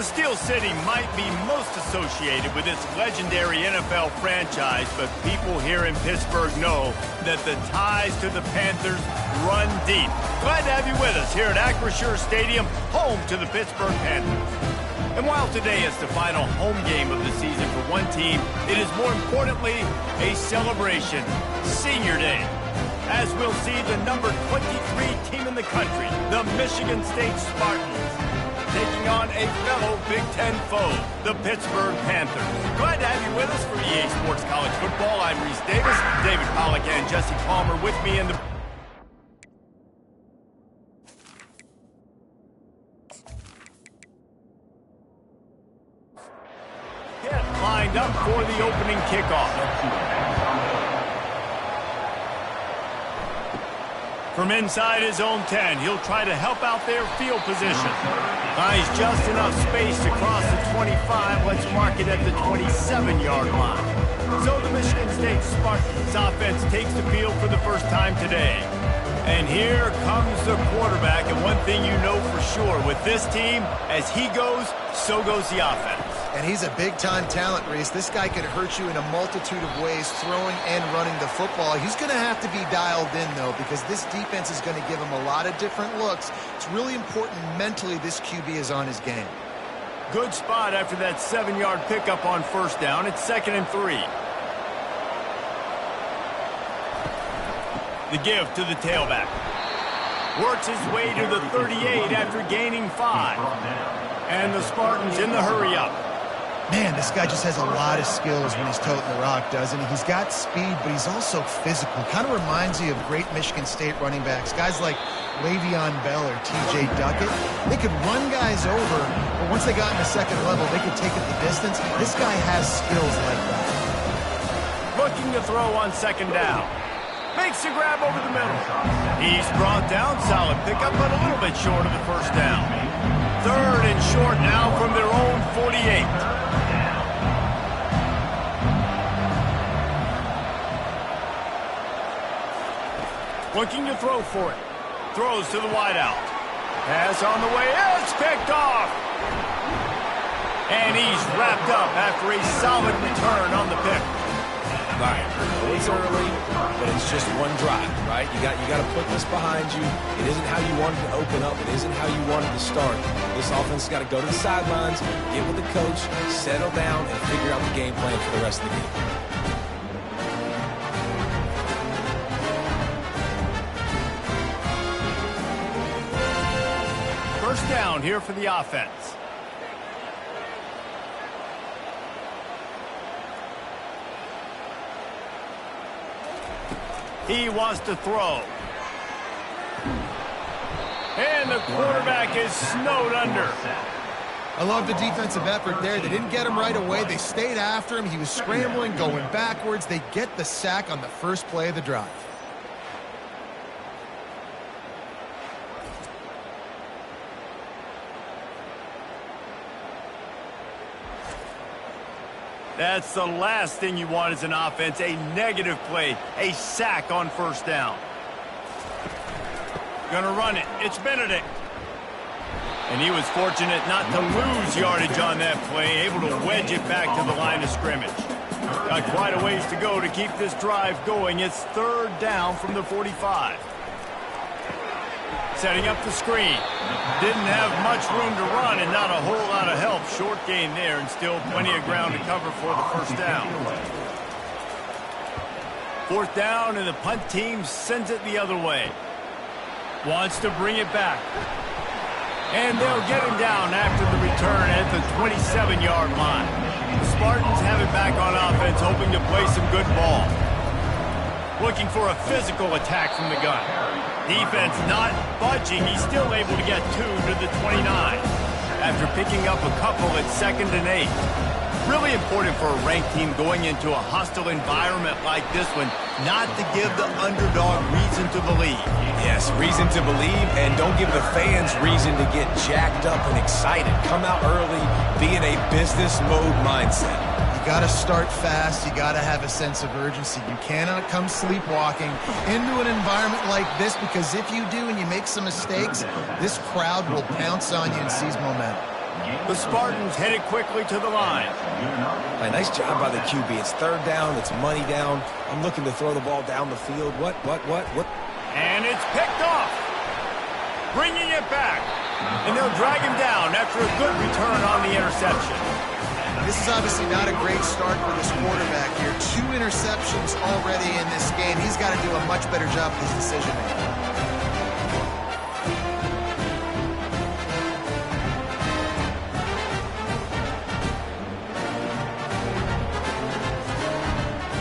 Steel City might be most associated with its legendary NFL franchise, but people here in Pittsburgh know that the ties to the Panthers run deep. Glad to have you with us here at Acrisure Stadium, home to the Pittsburgh Panthers. And while today is the final home game of the season for one team, it is more importantly a celebration, Senior Day. As we'll see the number 23 team in the country, the Michigan State Spartans, taking on a fellow Big Ten foe, the Pittsburgh Panthers. Glad to have you with us for EA Sports College Football. I'm Reese Davis, David Pollack and Jesse Palmer with me in the... Get lined up for the opening kickoff. From inside his own 10, he'll try to help out their field position. He's just enough space to cross the 25. Let's mark it at the 27-yard line. So the Michigan State Spartans offense takes the field for the first time today. And here comes the quarterback. And one thing you know for sure, with this team, as he goes, so goes the offense. And he's a big-time talent, Reese. This guy could hurt you in a multitude of ways, throwing and running the football. He's going to have to be dialed in, though, because this defense is going to give him a lot of different looks. It's really important mentally this QB is on his game. Good spot after that 7-yard pickup on first down. It's 2nd and 3. The give to the tailback. Works his way to the 38 after gaining 5. And the Spartans in the hurry-up. Man, this guy just has a lot of skills when he's toting the rock, doesn't he? He's got speed, but he's also physical. Kind of reminds you of great Michigan State running backs. Guys like Le'Veon Bell or T.J. Duckett. They could run guys over, but once they got in the second level, they could take it the distance. This guy has skills like that. Looking to throw on 2nd down. Makes a grab over the middle. He's brought down. Solid pickup, but a little bit short of the first down. 3rd and short now from their own 48. Looking to throw for it. Throws to the wideout. Pass on the way. It's picked off. And he's wrapped up after a solid return on the pick. All right, it's early, but it's just one drive, right? You got to put this behind you. It isn't how you wanted to open up. It isn't how you wanted to start. This offense has got to go to the sidelines, get with the coach, settle down, and figure out the game plan for the rest of the game. First down here for the offense. He wants to throw. And the quarterback is snowed under. I love the defensive effort there. They didn't get him right away. They stayed after him. He was scrambling, going backwards. They get the sack on the first play of the drive. That's the last thing you want as an offense, a negative play, a sack on first down. Gonna run it. It's Benedict. And he was fortunate not to lose yardage on that play, able to wedge it back to the line of scrimmage. Got quite a ways to go to keep this drive going. It's 3rd down from the 45. Setting up the screen. Didn't have much room to run and not a whole lot of help. Short gain there and still plenty of ground to cover for the first down. 4th down and the punt team sends it the other way. Wants to bring it back. And they'll get him down after the return at the 27-yard line. The Spartans have it back on offense, hoping to play some good ball. Looking for a physical attack from the gun. Defense not budging. He's still able to get 2 to the 29 after picking up a couple at 2nd and 8. Really important for a ranked team going into a hostile environment like this one not to give the underdog reason to believe. Yes, reason to believe, and don't give the fans reason to get jacked up and excited. Come out early, be in a business mode mindset. You got to start fast. You got to have a sense of urgency. You cannot come sleepwalking into an environment like this, because if you do and you make some mistakes, this crowd will pounce on you and seize momentum. The Spartans headed quickly to the line. Hey, nice job by the QB. It's third down. It's money down. I'm looking to throw the ball down the field. What? And it's picked off. Bringing it back. And they'll drag him down after a good return on the interception. This is obviously not a great start for this quarterback here. 2 interceptions already in this game. He's got to do a much better job with his decision-making.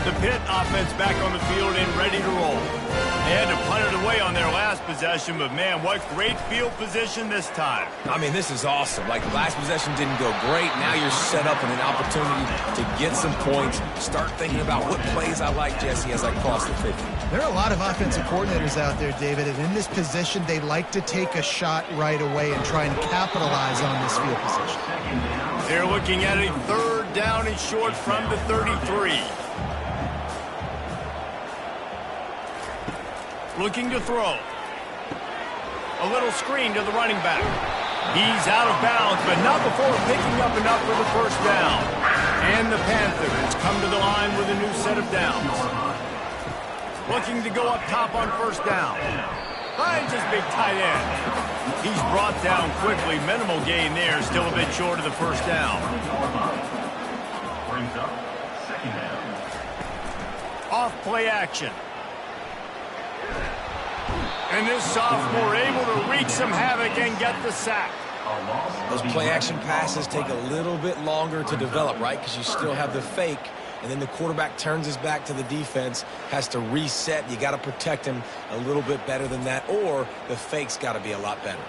The Pitt offense back on the field and ready to roll. They had to punt it away on their last possession, but man, what great field position this time. I mean, this is awesome. Like, the last possession didn't go great. Now you're set up in an opportunity to get some points. Start thinking about what plays I like, Jesse, as I cross the 50. There are a lot of offensive coordinators out there, David, and in this position, they like to take a shot right away and try and capitalize on this field position. They're looking at a third down and short from the 33. Looking to throw. A little screen to the running back. He's out of bounds, but not before picking up enough for the first down. And the Panthers come to the line with a new set of downs. Looking to go up top on first down. Finds his big tight end. He's brought down quickly. Minimal gain there. Still a bit short of the first down. Brings up second down. Off play action. And this sophomore able to wreak some havoc and get the sack. Those play-action passes take a little bit longer to develop, right? Because you still have the fake, and then the quarterback turns his back to the defense, has to reset. You got to protect him a little bit better than that, or the fake's got to be a lot better.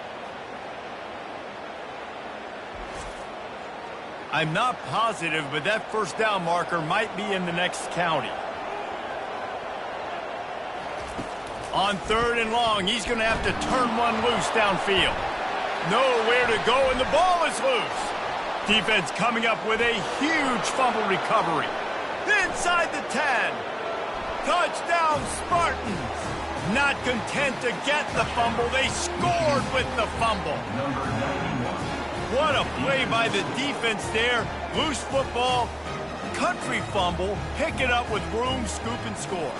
I'm not positive, but that first down marker might be in the next county. On third and long, he's going to have to turn one loose downfield. Nowhere to go, and the ball is loose. Defense coming up with a huge fumble recovery. Inside the 10. Touchdown, Spartans. Not content to get the fumble, they scored with the fumble. What a play by the defense there. Loose football, country fumble, pick it up with room, scoop, and score.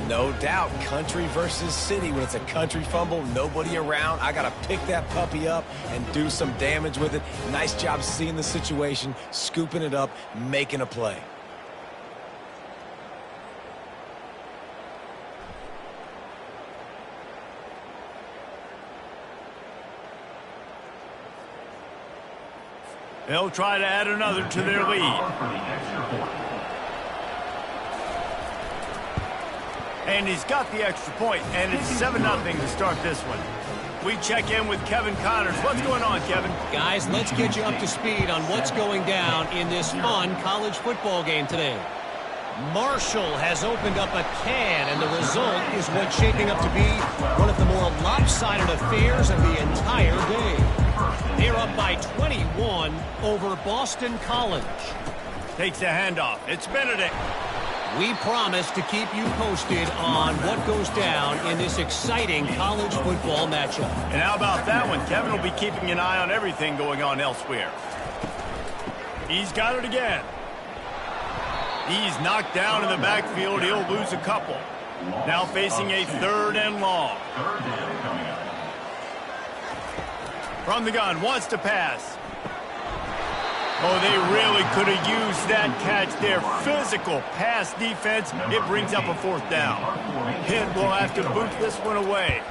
No doubt, country versus city. When it's a country fumble, nobody around, I got to pick that puppy up and do some damage with it. Nice job seeing the situation, scooping it up, making a play. They'll try to add another to their lead. And he's got the extra point, and it's 7-0 to start this one. We check in with Kevin Connors. What's going on, Kevin? Guys, let's get you up to speed on what's going down in this fun college football game today. Marshall has opened up a can, and the result is what's shaping up to be one of the more lopsided affairs of the entire day. They're up by 21 over Boston College. Takes the handoff. It's Benedict. We promise to keep you posted on what goes down in this exciting college football matchup. And how about that one? Kevin will be keeping an eye on everything going on elsewhere. He's got it again. He's knocked down in the backfield. He'll lose a couple. Now facing a third and long. From the gun, wants to pass. Oh, they really could have used that catch there. Physical pass defense. It brings up a fourth down. Pitt will have to boot this one away.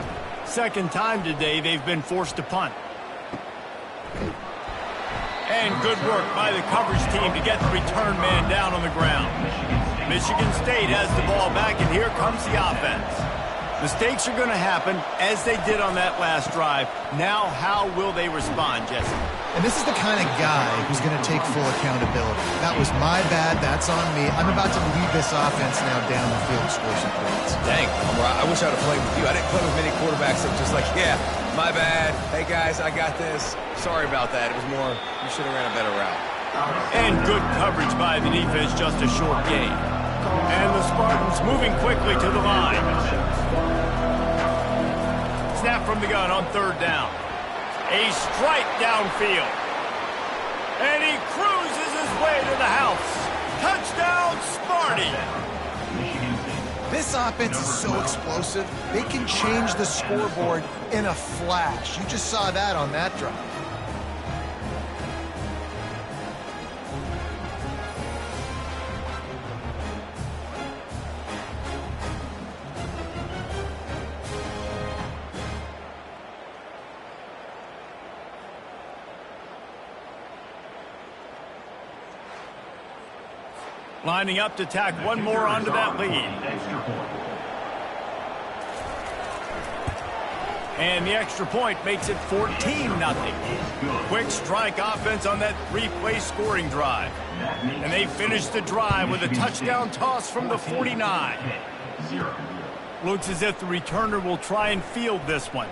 Second time today they've been forced to punt. And good work by the coverage team to get the return man down on the ground. Michigan State has the ball back, and here comes the offense. Mistakes are going to happen, as they did on that last drive. Now, how will they respond, Jesse? And this is the kind of guy who's going to take full accountability. That was my bad. That's on me. I'm about to lead this offense now down the field to score some points. Dang, I wish I would have played with you. I didn't play with many quarterbacks that were just like, yeah, my bad. Hey, guys, I got this. Sorry about that. It was more, you should have ran a better route. And good coverage by the defense, just a short gain. And the Spartans moving quickly to the line. Snap from the gun on third down. A strike downfield. And he cruises his way to the house. Touchdown, Sparty! This offense is so explosive, they can change the scoreboard in a flash. You just saw that on that drive. Lining up to tack one more onto that lead. And the extra point makes it 14-0. Quick strike offense on that three-play scoring drive. And they finish the drive with a touchdown toss from the 49. Looks as if the returner will try and field this one.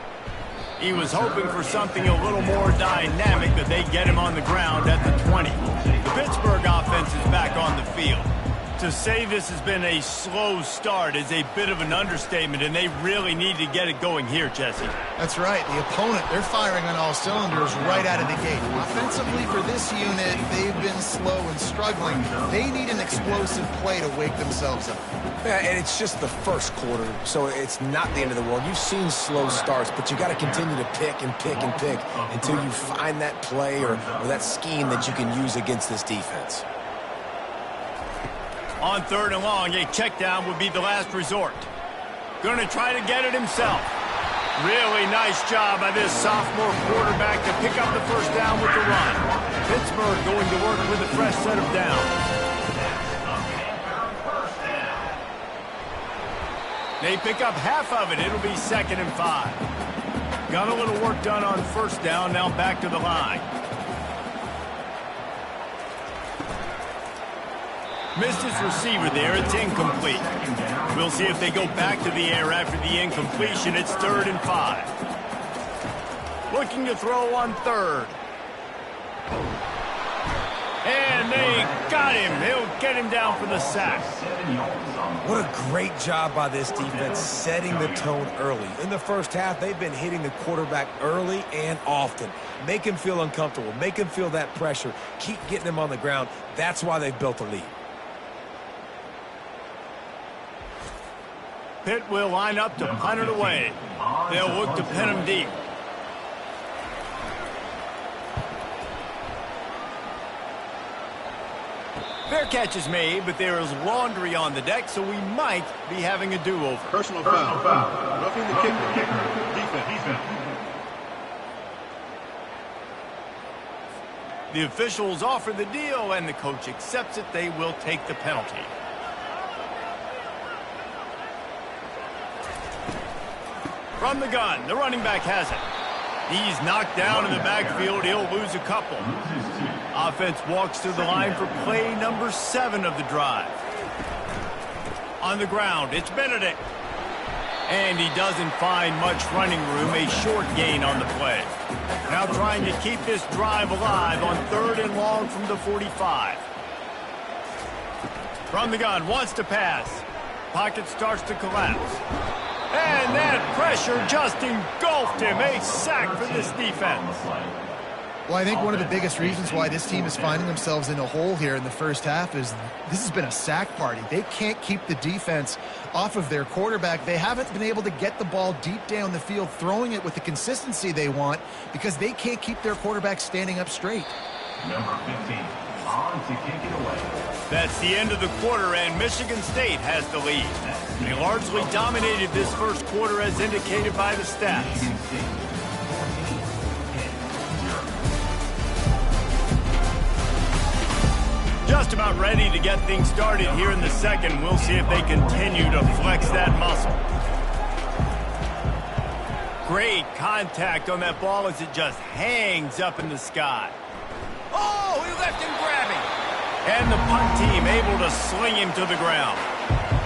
He was hoping for something a little more dynamic, but they get him on the ground at the 20. The Pittsburgh offense is back on the field. To say this has been a slow start is a bit of an understatement, and they really need to get it going here, Jesse. That's right. The opponent, they're firing on all cylinders right out of the gate. Offensively for this unit, they've been slow and struggling. They need an explosive play to wake themselves up. Yeah, and it's just the first quarter, so it's not the end of the world. You've seen slow starts, but you got to continue to pick and pick and pick until you find that play or that scheme that you can use against this defense. On 3rd and long, a check down would be the last resort. Going to try to get it himself. Really nice job by this sophomore quarterback to pick up the first down with the run. Pittsburgh going to work with a fresh set of downs. They pick up half of it. It'll be 2nd and 5. Got a little work done on first down. Now back to the line. Missed his receiver there. It's incomplete. We'll see if they go back to the air after the incompletion. It's 3rd and 5. Looking to throw on 3rd. And they got him. He'll get him down for the sack. What a great job by this defense setting the tone early. In the first half, they've been hitting the quarterback early and often. Make him feel uncomfortable. Make him feel that pressure. Keep getting him on the ground. That's why they've built a lead. Pitt will line up to punt it away. They'll look to pin him deep. Fair catch is made, but there is laundry on the deck, so we might be having a do-over. Personal foul. Roughing the kicker. Defense. The officials offer the deal, and the coach accepts it. They will take the penalty. From the gun, the running back has it. He's knocked down in the backfield. He'll lose a couple. Offense walks to the line for play number 7 of the drive. On the ground, it's Benedict. And he doesn't find much running room, a short gain on the play. Now trying to keep this drive alive on 3rd and long from the 45. From the gun, wants to pass. Pocket starts to collapse. And that pressure just engulfed him. A sack for this defense. Well, I think one of the biggest reasons why this team is finding themselves in a hole here in the first half is this has been a sack party. They can't keep the defense off of their quarterback. They haven't been able to get the ball deep down the field, throwing it with the consistency they want because they can't keep their quarterback standing up straight. Number 15, on to kick it away. That's the end of the quarter, and Michigan State has the lead. They largely dominated this first quarter as indicated by the stats. Just about ready to get things started here in the second. We'll see if they continue to flex that muscle. Great contact on that ball as it just hangs up in the sky. Oh, he left him grabbing. And the punt team able to sling him to the ground.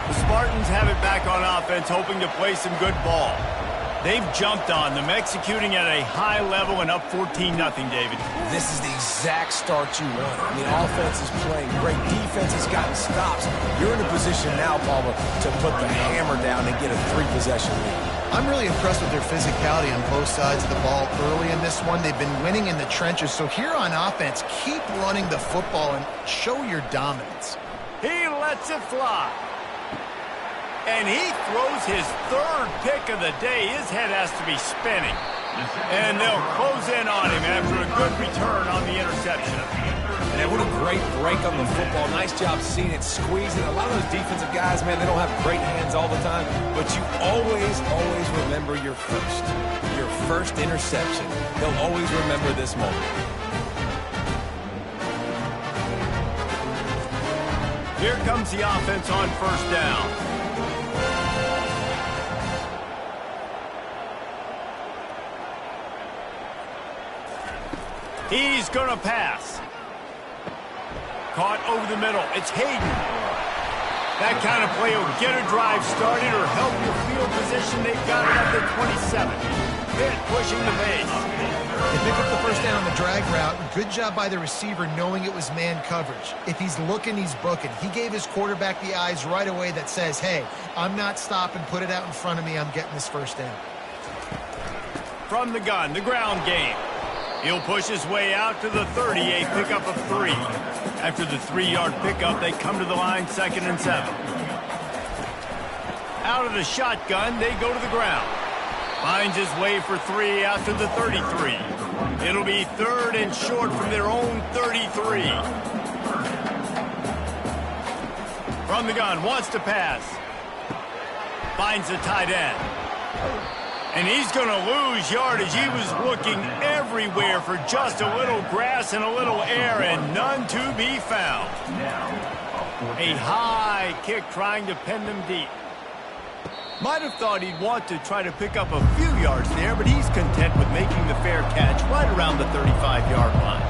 The Spartans have it back on offense, hoping to play some good ball. They've jumped on them, executing at a high level and up 14-0, David. This is the exact start you want. I mean, offense is playing great. Defense has gotten stops. You're in a position now, Palmer, to put the hammer down and get a 3-possession lead. I'm really impressed with their physicality on both sides of the ball early in this one. They've been winning in the trenches. So here on offense, keep running the football and show your dominance. He lets it fly. And he throws his third pick of the day. His head has to be spinning. And they'll close in on him after a good return on the interception. And what a great break on the football. Nice job seeing it, squeezing. A lot of those defensive guys, man, they don't have great hands all the time. But you always remember your first interception. They'll always remember this moment. Here comes the offense on first down. He's going to pass. Caught over the middle. It's Hayden. That kind of play will get a drive started or help your field position. They've got it up to 27. Pitt pushing the base. They pick up the first down on the drag route. Good job by the receiver knowing it was man coverage. If he's looking, he's booking. He gave his quarterback the eyes right away that says, hey, I'm not stopping. Put it out in front of me. I'm getting this first down. From the gun, the ground game. He'll push his way out to the 38, pickup of 3. After the 3-yard pickup, they come to the line, 2nd and 7. Out of the shotgun, they go to the ground. Finds his way for 3 out to the 33. It'll be 3rd and short from their own 33. From the gun, wants to pass. Finds the tight end. And he's going to lose yardage. He was looking everywhere for just a little grass and a little air, and none to be found. A high kick trying to pin them deep. Might have thought he'd want to try to pick up a few yards there, but he's content with making the fair catch right around the 35-yard line.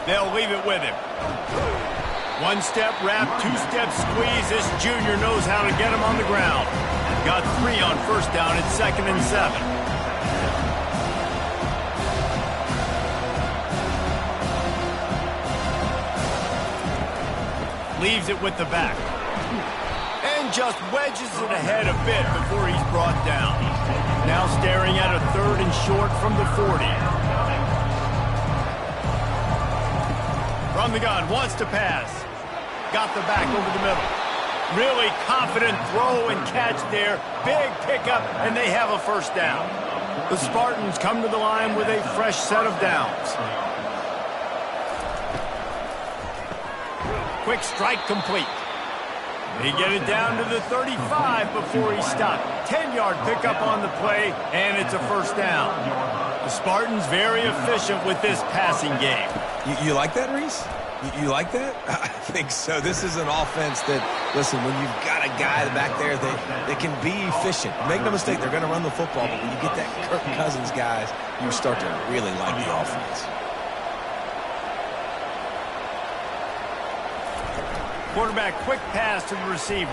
They'll leave it with him. 1-step wrap, 2-step squeeze. This junior knows how to get him on the ground. Got 3 on first down at 2nd and 7. Leaves it with the back. And just wedges it ahead a bit before he's brought down. Now staring at a 3rd and short from the 40. From the gun, wants to pass. Got the back over the middle. Really confident throw and catch there. Big pickup, and they have a first down. The Spartans come to the line with a fresh set of downs. Quick strike complete. They get it down to the 35 before he stopped. 10-yard pickup on the play, and it's a first down. The Spartans very efficient with this passing game. You like that, Reese? You like that? I think so. This is an offense that, listen, when you've got a guy back there that can be efficient. Make no mistake, they're going to run the football, but when you get that Kirk Cousins guys, you start to really like the offense. Quarterback, quick pass to the receiver.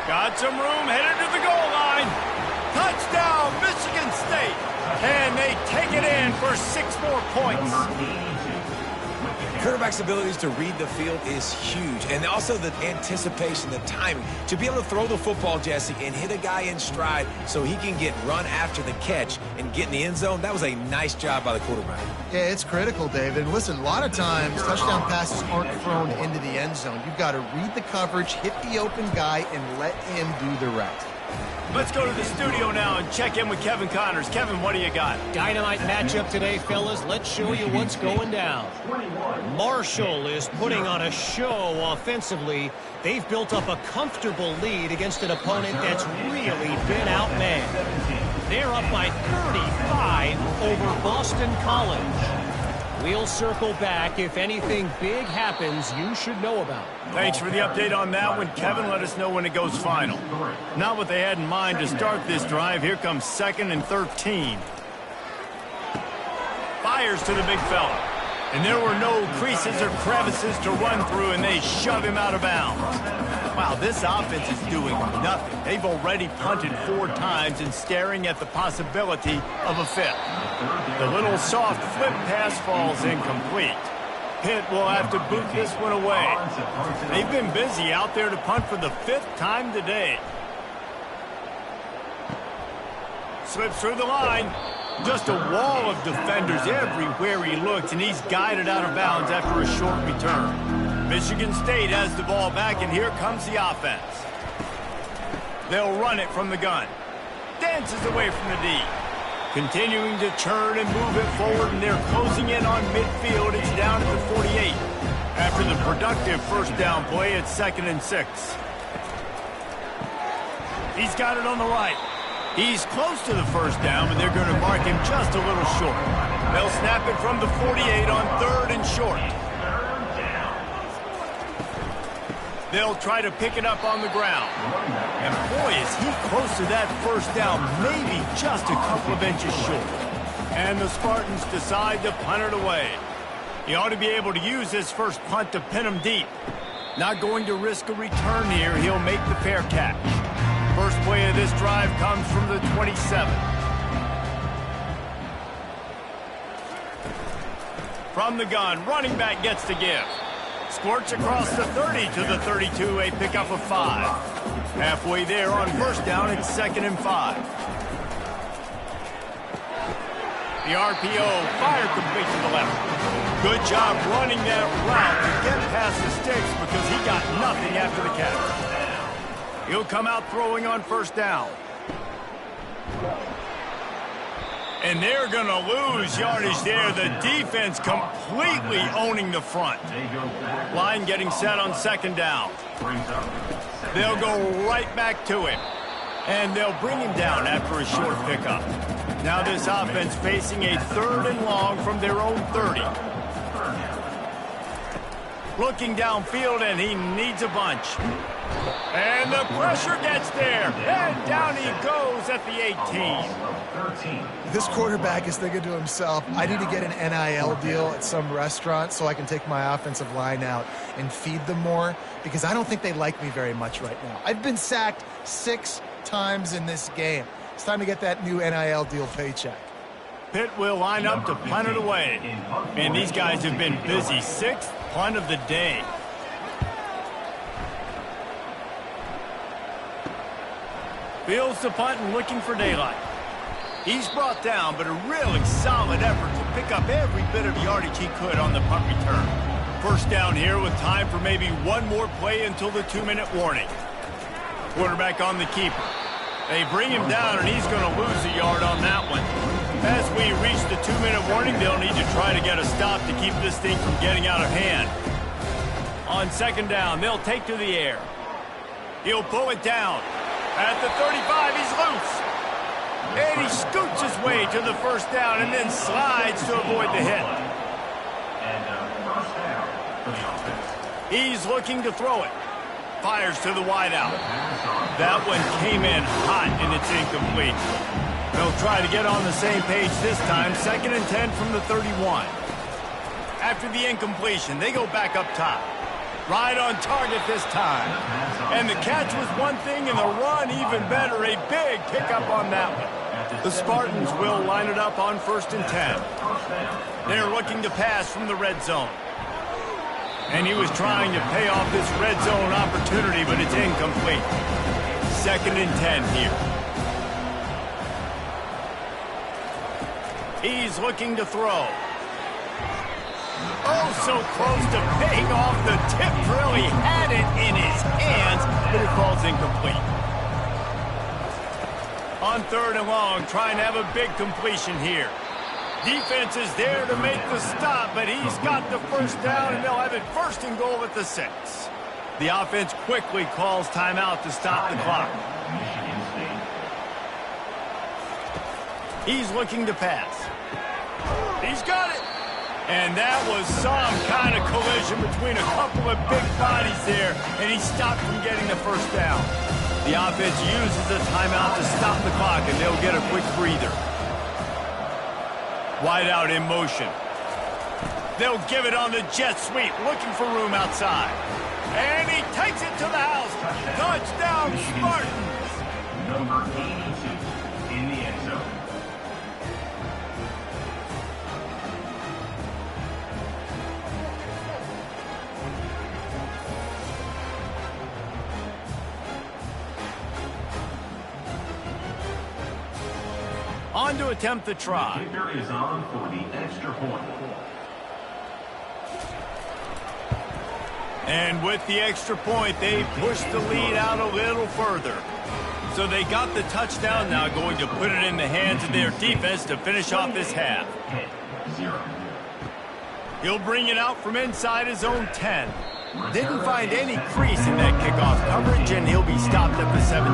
Got some room, headed to the goal line. Touchdown, Michigan State. And they take it in for 6 more points. Quarterback's abilities to read the field is huge. And also the anticipation, the timing. To be able to throw the football, Jesse, and hit a guy in stride so he can get run after the catch and get in the end zone, that was a nice job by the quarterback. Yeah, it's critical, David. And listen, a lot of times touchdown passes aren't thrown into the end zone. You've got to read the coverage, hit the open guy, and let him do the rest. Let's go to the studio now and check in with Kevin Connors. Kevin, what do you got? Dynamite matchup today, fellas. Let's show you what's going down. Marshall is putting on a show offensively. They've built up a comfortable lead against an opponent that's really been outmanned. They're up by 35 over Boston College. We'll circle back. If anything big happens, you should know about it. Thanks for the update on that one, Kevin. Let us know when it goes final. Not what they had in mind to start this drive. Here comes 2nd and 13. Fires to the big fella. And there were no creases or crevices to run through, and they shove him out of bounds. Wow, this offense is doing nothing. They've already punted 4 times and staring at the possibility of a 5th. The little soft flip pass falls incomplete. Pitt will have to boot this one away. They've been busy out there to punt for the 5th time today. Slips through the line. Just a wall of defenders everywhere he looks, and he's guided out of bounds after a short return. Michigan State has the ball back, and here comes the offense. They'll run it from the gun. Dances away from the D. Continuing to turn and move it forward, and they're closing in on midfield. It's down at the 48. After the productive first down play, it's 2nd and 6. He's got it on the right. He's close to the first down, but they're going to mark him just a little short. They'll snap it from the 48 on 3rd and short. They'll try to pick it up on the ground. And boy, is he close to that first down, maybe just a couple of inches short. And the Spartans decide to punt it away. He ought to be able to use this first punt to pin him deep. Not going to risk a return here. He'll make the fair catch. First play of this drive comes from the 27. From the gun, running back gets to give. Squirts across the 30 to the 32, a pickup of 5. Halfway there on first down, it's 2nd and 5. The RPO, fire complete to the left. Good job running that route to get past the sticks because he got nothing after the catch. He'll come out throwing on first down. And they're going to lose yardage there. The defense completely owning the front. Line getting set on 2nd down. They'll go right back to him. And they'll bring him down after a short pickup. Now this offense facing a 3rd and long from their own 30. Looking downfield, and he needs a bunch. And the pressure gets there. And down he goes at the 18. This quarterback is thinking to himself, I need to get an NIL deal at some restaurant so I can take my offensive line out and feed them more, because I don't think they like me very much right now. I've been sacked 6 times in this game. It's time to get that new NIL deal paycheck. Pitt will line up to punt it away. And these guys have been busy. 6th punt of the day. Fields the punt and looking for daylight. He's brought down, but a really solid effort to pick up every bit of yardage he could on the punt return. First down here with time for maybe one more play until the 2-minute warning. Quarterback on the keeper. They bring him down, and he's going to lose a yard on that one. As we reach the 2-minute warning, they'll need to try to get a stop to keep this thing from getting out of hand. On 2nd down, they'll take to the air. He'll pull it down. At the 35, he's loose. And he scoots his way to the first down and then slides to avoid the hit. He's looking to throw it. Fires to the wideout. That one came in hot, and it's incomplete. They'll try to get on the same page this time. 2nd and 10 from the 31. After the incompletion, they go back up top. Right on target this time. And the catch was one thing, and the run even better. A big pickup on that one. The Spartans will line it up on 1st and 10. They're looking to pass from the red zone. And he was trying to pay off this red zone opportunity, but it's incomplete. 2nd and 10 here. He's looking to throw. Oh, so close to paying off. The tip really had it in his hands, but it falls incomplete. On 3rd and long, trying to have a big completion here. Defense is there to make the stop, but he's got the first down, and they'll have it 1st and goal at the 6. The offense quickly calls timeout to stop the clock. He's looking to pass. He's got it. And that was some kind of collision between a couple of big bodies there, and he stopped from getting the first down. The offense uses a timeout to stop the clock, and they'll get a quick breather. Wide out in motion. They'll give it on the jet sweep, looking for room outside. And he takes it to the house. Touchdown, Spartans! Number 82 in the end zone. on to attempt the try. Kicker is on for the extra point. And with the extra point, they pushed the lead out a little further. So they got the touchdown, now going to put it in the hands of their defense to finish off this half. 0. He'll bring it out from inside his own 10. Didn't find any crease in that kickoff coverage, and he'll be stopped at the 17.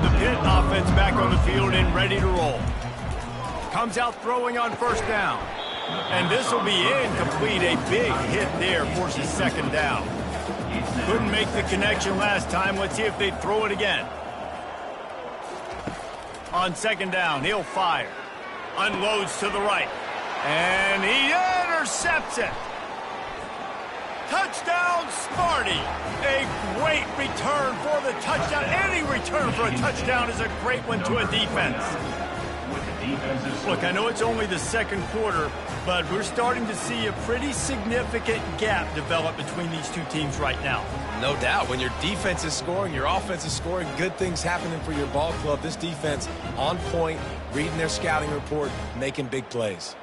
The Pitt offense back on the field and ready to roll. Comes out throwing on first down. And this will be incomplete. A big hit there forces second down. Couldn't make the connection last time. Let's see if they throw it again. On second down, he'll fire. Unloads to the right. And he intercepts it. Touchdown, Sparty. A great return for the touchdown. Any return for a touchdown is a great one to a defense. Look, I know it's only the second quarter, but we're starting to see a pretty significant gap develop between these two teams right now. No doubt. When your defense is scoring, your offense is scoring, good things happening for your ball club. This defense on point, reading their scouting report, making big plays.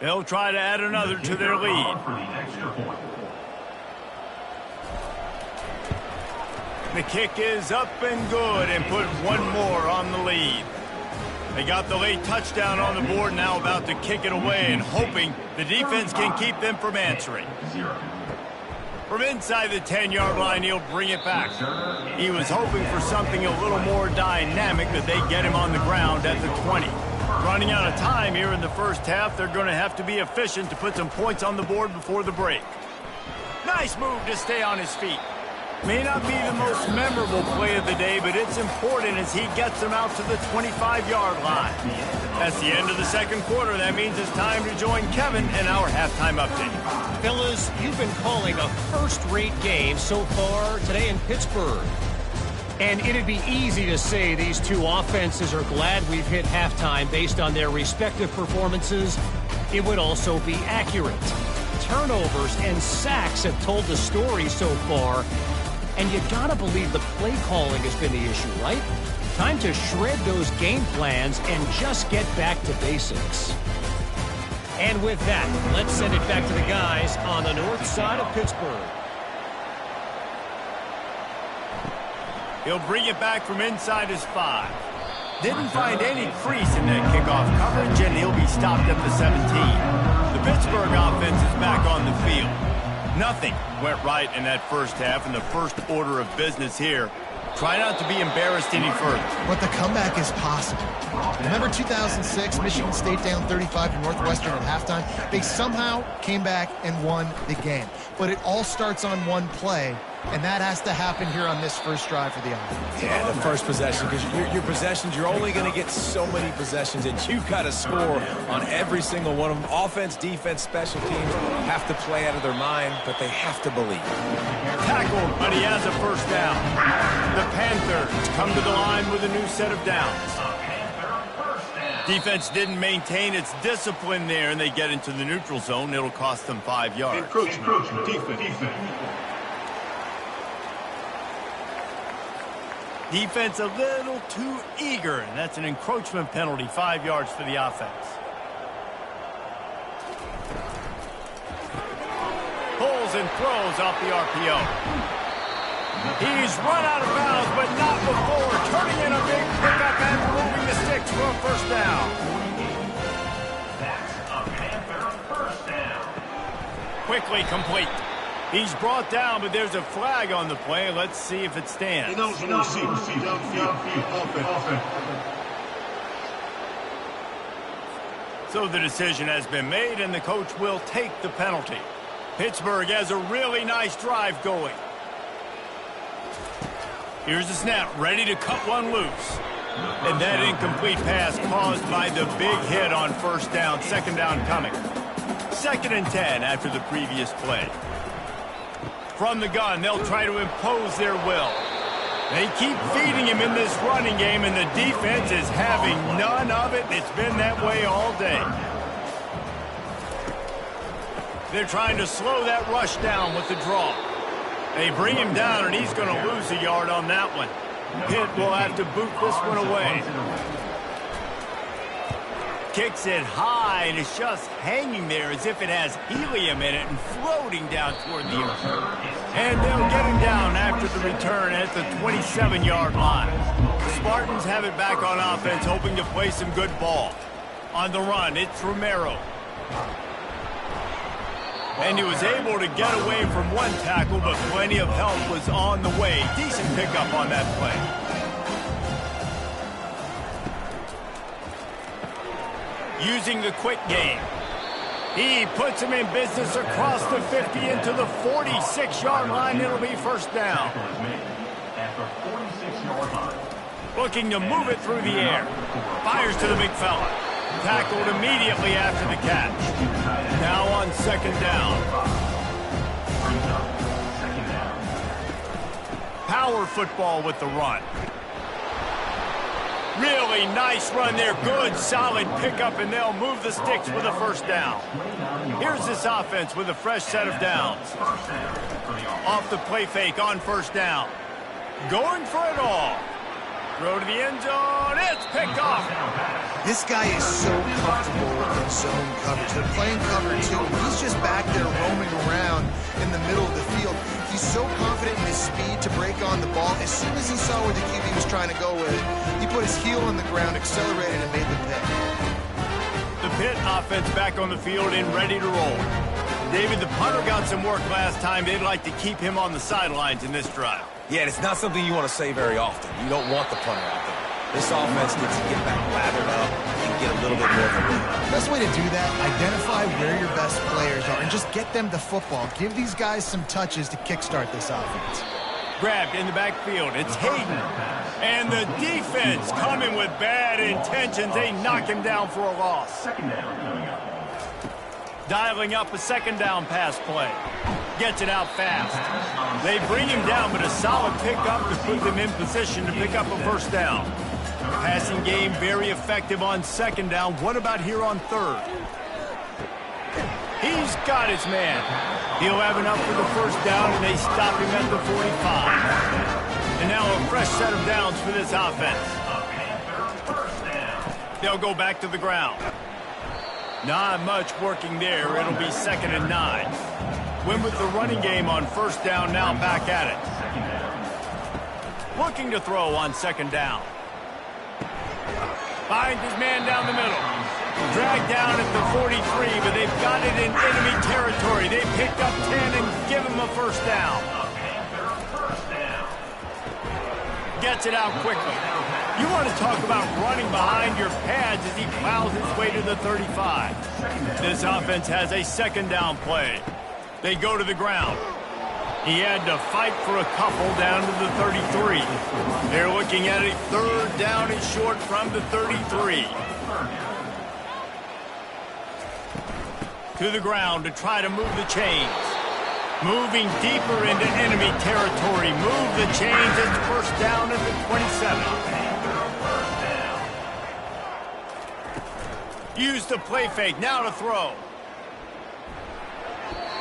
They'll try to add another to their lead. The kick is up and good and put one more on the lead. They got the late touchdown on the board, now about to kick it away and hoping the defense can keep them from answering. From inside the 10-yard line, he'll bring it back. He was hoping for something a little more dynamic, but they get him on the ground at the 20. Running out of time here in the first half, they're going to have to be efficient to put some points on the board before the break. Nice move to stay on his feet. May not be the most memorable play of the day, but it's important as he gets them out to the 25-yard line. That's the end of the second quarter. That means it's time to join Kevin in our halftime update. Fellas, you've been calling a first-rate game so far today in Pittsburgh. And it'd be easy to say these two offenses are glad we've hit halftime based on their respective performances. It would also be accurate. Turnovers and sacks have told the story so far. And you gotta believe the play calling has been the issue, right? Time to shred those game plans and just get back to basics. And with that, let's send it back to the guys on the north side of Pittsburgh. He'll bring it back from inside his 5. Didn't find any crease in that kickoff coverage, and he'll be stopped at the 17. The Pittsburgh offense is back on the field. Nothing went right in that first half, and the first order of business here. Try not to be embarrassed any further. But the comeback is possible. Remember 2006, Michigan State down 35 to Northwestern at halftime? They somehow came back and won the game. But it all starts on one play, and that has to happen here on this first drive for the offense. Yeah, the first possession, because your possessions, you're only going to get so many possessions, and you've got to score on every single one of them. Offense, defense, special teams have to play out of their mind, but they have to believe. Tackled, but he has a first down. The Panthers come to the line with a new set of downs. Defense didn't maintain its discipline there, and they get into the neutral zone. It'll cost them 5 yards. Encroachment. Defense. Defense a little too eager, and that's an encroachment penalty, 5 yards for the offense. Pulls and throws off the RPO. He's run out of bounds, but not before turning in a big pickup and moving the sticks for a first down. That's a Panther first down. Quickly complete. He's brought down, but there's a flag on the play. Let's see if it stands. So the decision has been made, and the coach will take the penalty. Pittsburgh has a really nice drive going. Here's the snap, ready to cut one loose. And that incomplete pass caused by the big hit on first down, second down coming. 2nd and 10 after the previous play. From the gun, they'll try to impose their will. They keep feeding him in this running game, and the defense is having none of it. It's been that way all day. They're trying to slow that rush down with the draw. They bring him down, and he's going to lose a yard on that one. Pitt will have to boot this one away. Kicks it high, and it's just hanging there as if it has helium in it and floating down toward the earth. And they'll get him down after the return at the 27-yard line. The Spartans have it back on offense, hoping to play some good ball. On the run, it's Romero. And he was able to get away from one tackle, but plenty of help was on the way. Decent pickup on that play. Using the quick game. He puts him in business across the 50 into the 46-yard line. It'll be first down. Looking to move it through the air. Fires to the big fella. Tackled immediately after the catch. Now on second down. Power football with the run. Really nice run there. Good, solid pickup, and they'll move the sticks with a first down. Here's this offense with a fresh set of downs. Off the play fake on first down. Going for it all. Throw to the end zone. It's picked off. This guy is so comfortable in zone coverage. They're playing cover two. He's just back there roaming around in the middle of the field. He's so confident in his speed to break on the ball. As soon as he saw where the QB was trying to go with it, he put his heel on the ground, accelerated, and made the pick. The Pitt offense back on the field and ready to roll. David, the punter got some work last time. They'd like to keep him on the sidelines in this drive. Yeah, it's not something you want to say very often. You don't want the punter out there. This offense needs to get back lathered up and get a little bit more of a rhythm. Best way to do that, identify where your best players are and just get them the football. Give these guys some touches to kickstart this offense. Grabbed in the backfield. It's Hayden. And the defense coming with bad intentions. They knock him down for a loss. Dialing up a second down pass play. Gets it out fast. They bring him down, but a solid pickup to put them in position to pick up a first down. Passing game very effective on second down. What about here on third? He's got his man. He'll have enough for the first down, and they stop him at the 45. And now a fresh set of downs for this offense. They'll go back to the ground. Not much working there. It'll be 2nd and 9. Win with the running game on first down, now back at it. Looking to throw on second down. Finds his man down the middle. Dragged down at the 43, but they've got it in enemy territory. They picked up 10 and give him a first down. Gets it out quickly. You want to talk about running behind your pads as he plows his way to the 35. This offense has a second down play. They go to the ground. He had to fight for a couple down to the 33. They're looking at a third down and short from the 33. To the ground to try to move the chains. Moving deeper into enemy territory. Move the chains. It's first down at the 27. Use the play fake. Now to throw.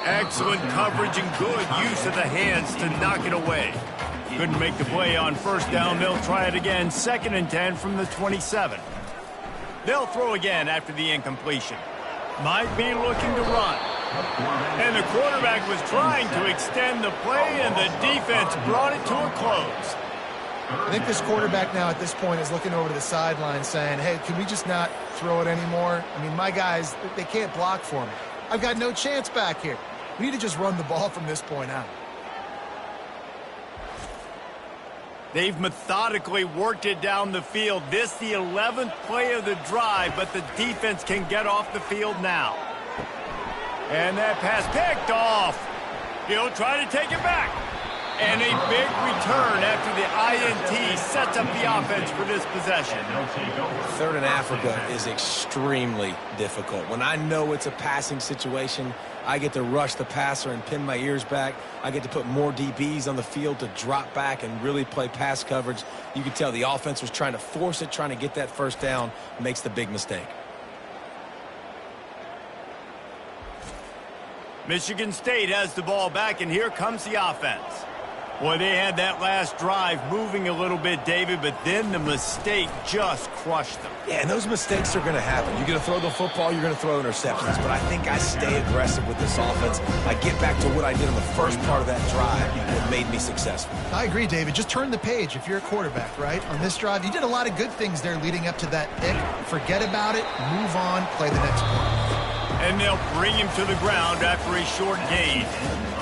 Excellent coverage and good use of the hands to knock it away. Couldn't make the play on first down. They'll try it again. 2nd and 10 from the 27. They'll throw again after the incompletion. Might be looking to run. And the quarterback was trying to extend the play, and the defense brought it to a close. I think this quarterback now at this point is looking over to the sideline saying, hey, can we just not throw it anymore? I mean, my guys, they can't block for me. I've got no chance back here. We need to just run the ball from this point out. They've methodically worked it down the field. This the 11th play of the drive, but the defense can get off the field now. And that pass picked off. He'll try to take it back. And a big return after the INT sets up the offense for this possession. Third in Africa is extremely difficult. When I know it's a passing situation, I get to rush the passer and pin my ears back. I get to put more DBs on the field to drop back and really play pass coverage. You can tell the offense was trying to force it, trying to get that first down, makes the big mistake. Michigan State has the ball back, and here comes the offense. Boy, they had that last drive moving a little bit, David, but then the mistake just crushed them. Yeah, and those mistakes are going to happen. You're going to throw the football, you're going to throw interceptions. But I think I stay aggressive with this offense. I get back to what I did in the first part of that drive that made me successful. I agree, David. Just turn the page if you're a quarterback, right? On this drive, you did a lot of good things there leading up to that pick. Forget about it, move on, play the next play. And they'll bring him to the ground after a short gain.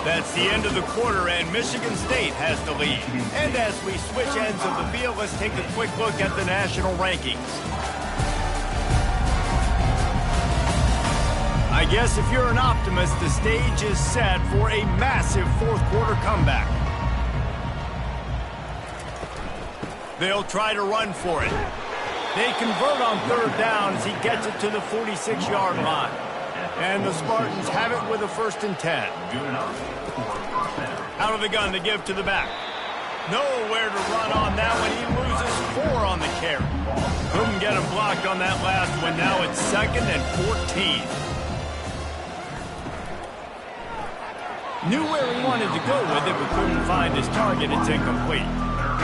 That's the end of the quarter, and Michigan State has the lead. And as we switch ends of the field, let's take a quick look at the national rankings. I guess if you're an optimist, the stage is set for a massive fourth quarter comeback. They'll try to run for it. They convert on third down as he gets it to the 46-yard line. And the Spartans have it with a 1st and 10. Out of the gun to give to the back. Nowhere to run on that one. He loses 4 on the carry. Couldn't get him blocked on that last one. Now it's 2nd and 14. Knew where he wanted to go with it, but couldn't find his target. It's incomplete.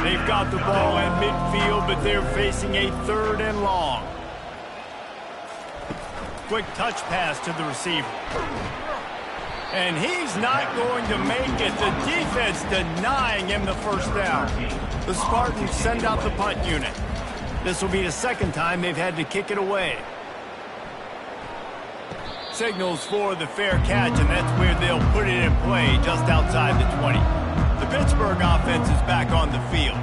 They've got the ball at midfield, but they're facing a 3rd and long. Quick touch pass to the receiver. And he's not going to make it. The defense denying him the 1st down. The Spartans send out the punt unit. This will be the 2nd time they've had to kick it away. Signals for the fair catch, and that's where they'll put it in play just outside the 20. The Pittsburgh offense is back on the field.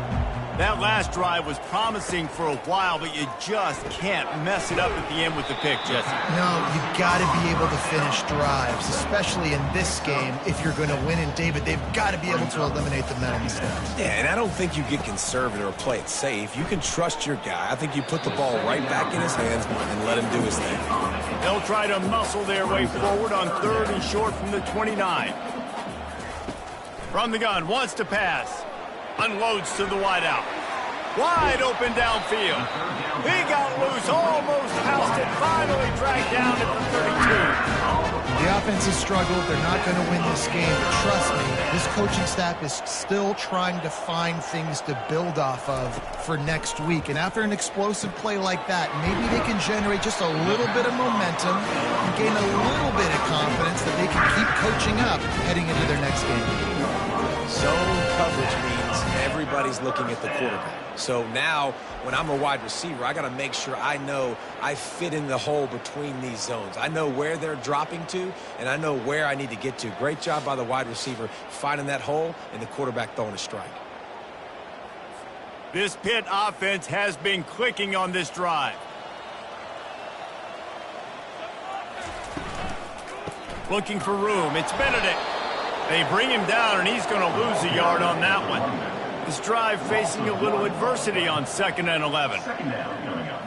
That last drive was promising for a while, but you just can't mess it up at the end with the pick, Jesse. No, you've got to be able to finish drives, especially in this game. If you're going to win, and David, they've got to be able to eliminate the mental mistakes. Yeah, and I don't think you get conservative or play it safe. You can trust your guy. I think you put the ball right back in his hands and let him do his thing. They'll try to muscle their way forward on 3rd and short from the 29. From the gun, wants to pass. Unloads to the wideout. Wide open downfield. He got loose, almost housed it, finally dragged down at the 32. The offense has struggled. They're not going to win this game, but trust me, this coaching staff is still trying to find things to build off of for next week. And after an explosive play like that, maybe they can generate just a little bit of momentum and gain a little bit of confidence that they can keep coaching up heading into their next game. Zone coverage means everybody's looking at the quarterback. So now, when I'm a wide receiver, I got to make sure I know I fit in the hole between these zones. I know where they're dropping to, and I know where I need to get to. Great job by the wide receiver finding that hole, and the quarterback throwing a strike. This Pitt offense has been clicking on this drive. Looking for room. It's Benedict. They bring him down, and he's going to lose a yard on that one. This drive facing a little adversity on 2nd and 11.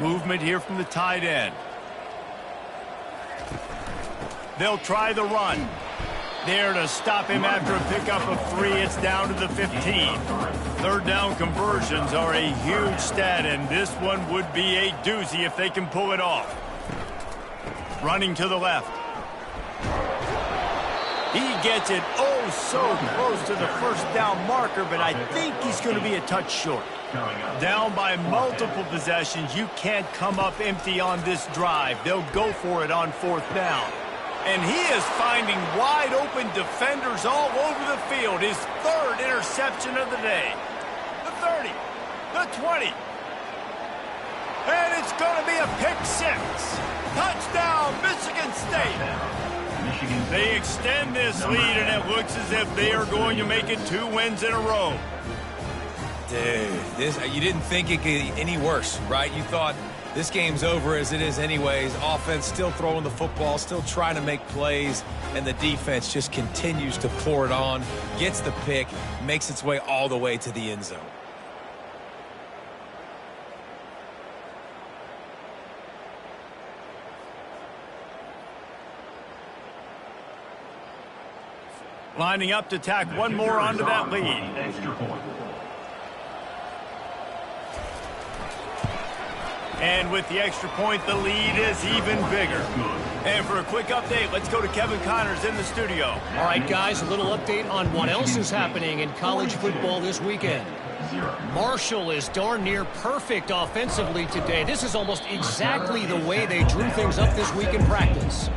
Movement here from the tight end. They'll try the run. There to stop him after a pickup of 3. It's down to the 15. 3rd down conversions are a huge stat, and this one would be a doozy if they can pull it off. Running to the left. He gets it so close to the 1st down marker, but I think he's going to be a touch short. Down by multiple possessions, you can't come up empty on this drive. They'll go for it on 4th down. And he is finding wide open defenders all over the field. His 3rd interception of the day. The 30, the 20. And it's going to be a pick 6. Touchdown, Michigan State. They extend this lead, and it looks as if they are going to make it 2 wins in a row. Dude, you didn't think it could get any worse, right? You thought this game's over as it is anyways. Offense still throwing the football, still trying to make plays, and the defense just continues to pour it on, gets the pick, makes its way all the way to the end zone. Lining up to tack one more onto that lead. And with the extra point, the lead is even bigger. And for a quick update, let's go to Kevin Connors in the studio. All right, guys, a little update on what else is happening in college football this weekend. Marshall is darn near perfect offensively today. This is almost exactly the way they drew things up this week in practice.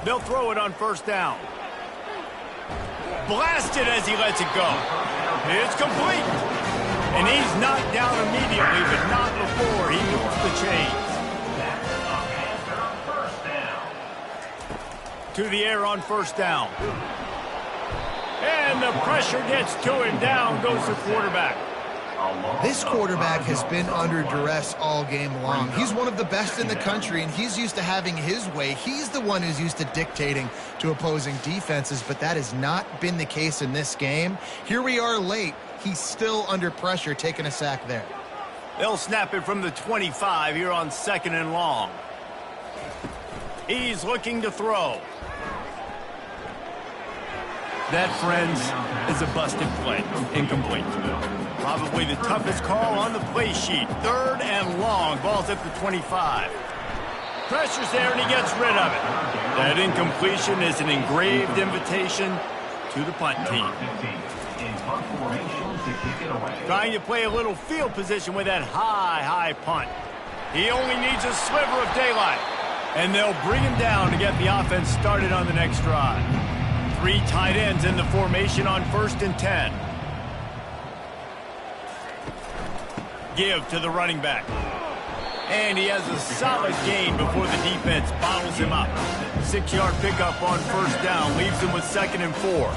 They'll throw it on first down. Blasted as he lets it go. It's complete. And he's knocked down immediately, but not before he moves the chains. To the air on first down. And the pressure gets to him. Down goes the quarterback. This quarterback has been under duress all game long. He's one of the best in the country, and he's used to having his way. He's the one who's used to dictating to opposing defenses, but that has not been the case in this game. Here we are late. He's still under pressure, taking a sack there. They'll snap it from the 25 here on 2nd and long. He's looking to throw. That, friends, is a busted play. Incomplete. Probably the toughest call on the play sheet. 3rd and long. Ball's at the 25. Pressure's there, and he gets rid of it. That incompletion is an engraved invitation to the punt team. Trying to play a little field position with that high punt. He only needs a sliver of daylight. And they'll bring him down to get the offense started on the next drive. 3 tight ends in the formation on 1st and 10. Give to the running back. And he has a solid gain before the defense bottles him up. 6-yard pickup on first down leaves him with 2nd and 4.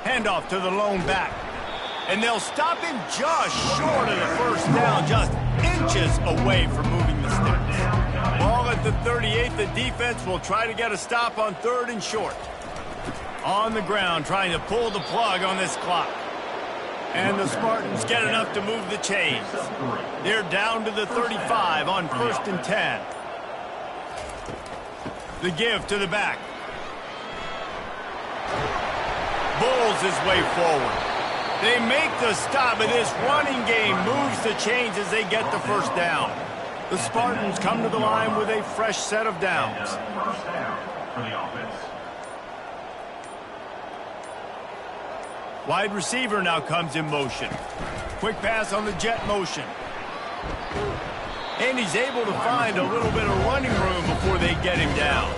Handoff to the lone back. And they'll stop him just short of the first down, just inches away from moving the sticks. Ball at the 38. The defense will try to get a stop on 3rd and short. On the ground, trying to pull the plug on this clock. And the Spartans get enough to move the chains. They're down to the 35 on 1st and 10. The give to the back. Bulls his way forward. They make the stop, but this running game moves the chains as they get the first down. The Spartans come to the line with a fresh set of downs. First down for the offense. Wide receiver now comes in motion. Quick pass on the jet motion. And he's able to find a little bit of running room before they get him down.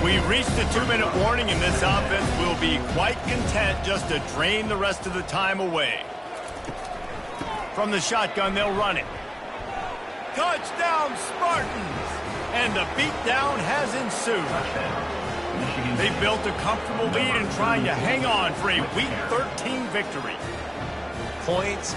We've reached the 2-minute warning, and this offense will be quite content just to drain the rest of the time away. From the shotgun, they'll run it. Touchdown, Spartans! And the beatdown has ensued. They built a comfortable lead and trying to hang on for a Week 13 victory. Points,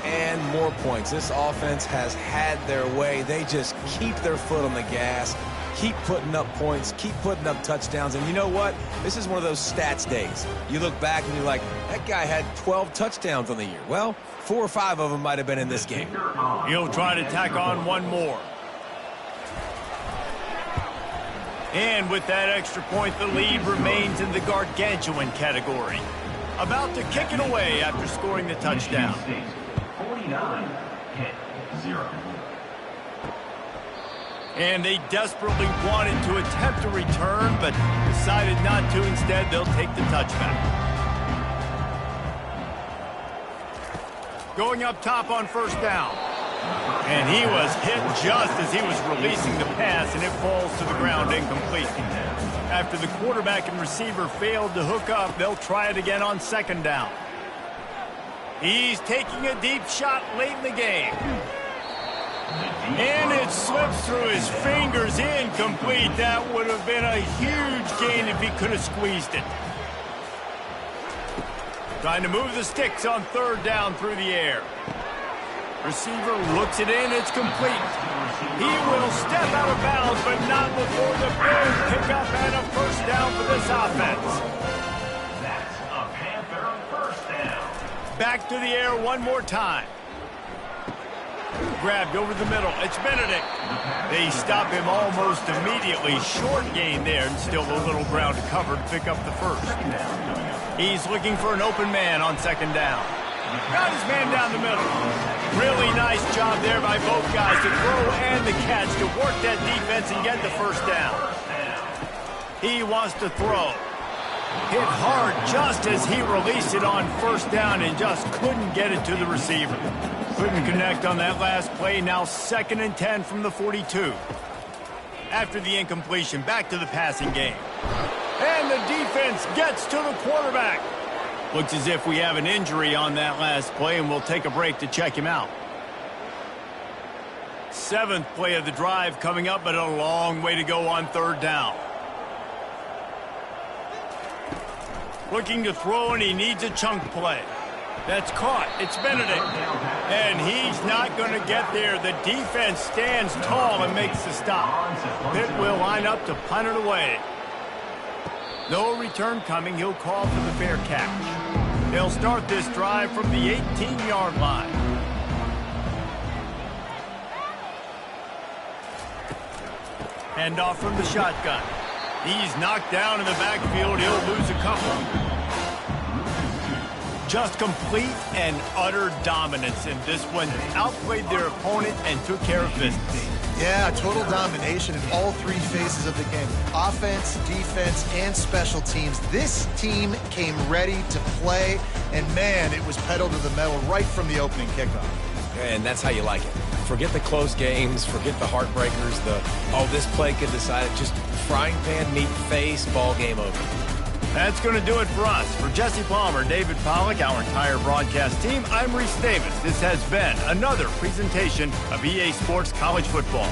and more points. This offense has had their way. They just keep their foot on the gas, keep putting up points, keep putting up touchdowns. And you know what? This is one of those stats days. You look back and you're like, that guy had 12 touchdowns on the year. Well, 4 or 5 of them might have been in this game. He'll try to tack on one more. And with that extra point, the lead remains in the gargantuan category. About to kick it away after scoring the touchdown. 49-0. And they desperately wanted to attempt a return, but decided not to. Instead, they'll take the touchback. Going up top on first down. And he was hit just as he was releasing the pass, and it falls to the ground incomplete. After the quarterback and receiver failed to hook up, they'll try it again on 2nd down. He's taking a deep shot late in the game. And it slips through his fingers, incomplete. That would have been a huge gain if he could have squeezed it. Trying to move the sticks on 3rd down through the air. Receiver looks it in, it's complete. He will step out of bounds, but not before the big pickup and a first down for this offense. That's a Panther first down. Back to the air one more time. Grabbed over the middle. It's Benedict. They stop him almost immediately. Short gain there, and still a little ground to cover to pick up the first. He's looking for an open man on 2nd down. Got his man down the middle. Really nice job there by both guys to throw and the catch to work that defense and get the first down. He wants to throw. Hit hard just as he released it on first down and just couldn't get it to the receiver. Couldn't connect on that last play. Now 2nd and 10 from the 42. After the incompletion, back to the passing game. And the defense gets to the quarterback. Looks as if we have an injury on that last play, and we'll take a break to check him out. 7th play of the drive coming up, but a long way to go on 3rd down. Looking to throw, and he needs a chunk play. That's caught. It's Benedict. And he's not going to get there. The defense stands tall and makes the stop. Pitt will line up to punt it away. No return coming. He'll call for the fair catch. They'll start this drive from the 18-yard line. Hand off from the shotgun. He's knocked down in the backfield. He'll lose a couple. Just complete and utter dominance in this one. Outplayed their opponent and took care of business. Yeah, total domination in all 3 phases of the game. Offense, defense, and special teams. This team came ready to play, and man, it was pedal to the metal right from the opening kickoff. And that's how you like it. Forget the close games, forget the heartbreakers, this play could decide it. Just frying pan, meat face, ball game over. That's going to do it for us. For Jesse Palmer, David Pollack, our entire broadcast team, I'm Reese Davis. This has been another presentation of EA Sports College Football.